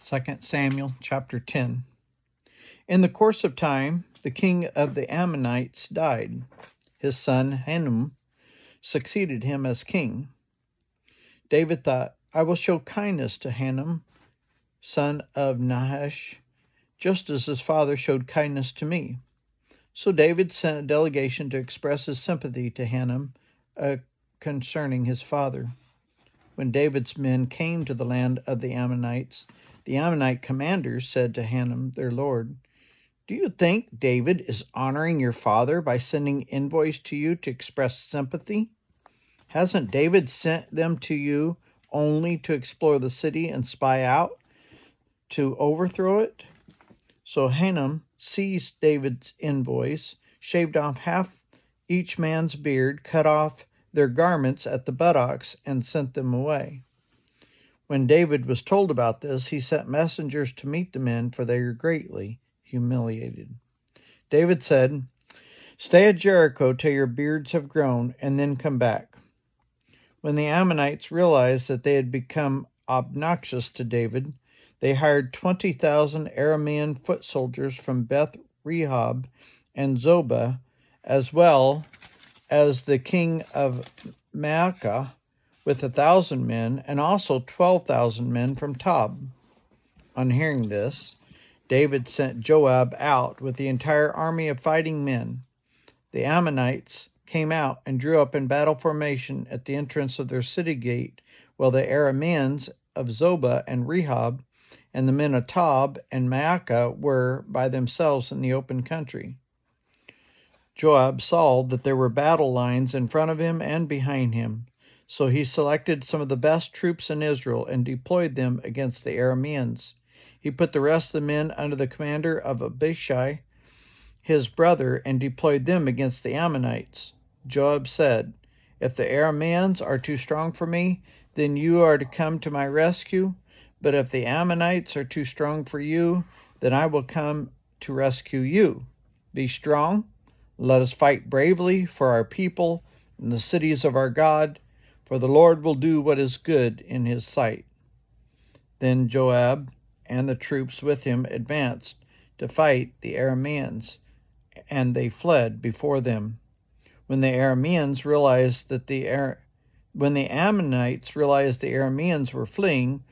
2 Samuel chapter 10. In the course of time, the king of the Ammonites died. His son Hanun succeeded him as king. David thought, I will show kindness to Hanun, son of Nahash, just as his father showed kindness to me. So David sent a delegation to express his sympathy to Hanun concerning his father. When David's men came to the land of the Ammonites, the Ammonite commanders said to Hanun, their lord, Do you think David is honoring your father by sending envoys to you to express sympathy? Hasn't David sent them to you only to explore the city and spy out, to overthrow it? So Hanun seized David's envoys, shaved off half each man's beard, cut off their garments at the buttocks, and sent them away. When David was told about this, he sent messengers to meet the men, for they were greatly humiliated. David said, Stay at Jericho till your beards have grown, and then come back. When the Ammonites realized that they had become obnoxious to David, they hired 20,000 Aramean foot soldiers from Beth Rehob and Zobah, as well as the king of Maacah with 1,000 men, and also 12,000 men from Tob. On hearing this, David sent Joab out with the entire army of fighting men. The Ammonites came out and drew up in battle formation at the entrance of their city gate, while the Arameans of Zobah and Rehob and the men of Tob and Maacah were by themselves in the open country. Joab saw that there were battle lines in front of him and behind him, so he selected some of the best troops in Israel and deployed them against the Arameans. He put the rest of the men under the commander of Abishai, his brother, and deployed them against the Ammonites. Joab said, If the Arameans are too strong for me, then you are to come to my rescue. But if the Ammonites are too strong for you, then I will come to rescue you. Be strong. Let us fight bravely for our people and the cities of our God, for the Lord will do what is good in his sight. Then Joab and the troops with him advanced to fight the Arameans, and they fled before them. When the Ammonites realized the Arameans were fleeing,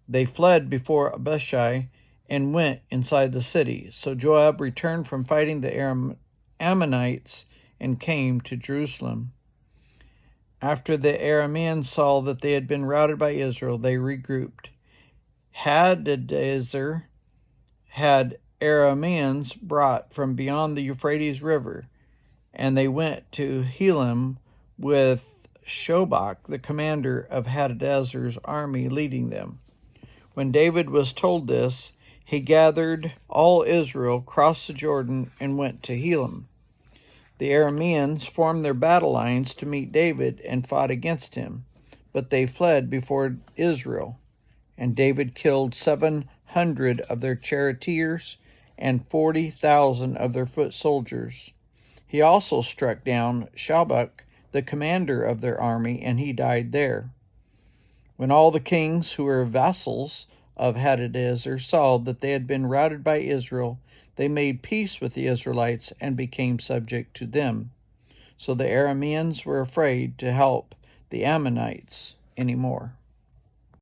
they fled before Abishai and went inside the city. So Joab returned from fighting the Ammonites and came to Jerusalem. After the Arameans saw that they had been routed by Israel, they regrouped. Hadadezer had Arameans brought from beyond the Euphrates River, and they went to Helam with Shobach, the commander of Hadadezer's army, leading them. When David was told this, he gathered all Israel, crossed the Jordan, and went to Helam. The Arameans formed their battle lines to meet David and fought against him, but they fled before Israel. And David killed 700 of their charioteers and 40,000 of their foot soldiers. He also struck down Shobach, the commander of their army, and he died there. When all the kings who were vassals of Hadadezer saw that they had been routed by Israel, they made peace with the Israelites and became subject to them. So the Arameans were afraid to help the Ammonites anymore.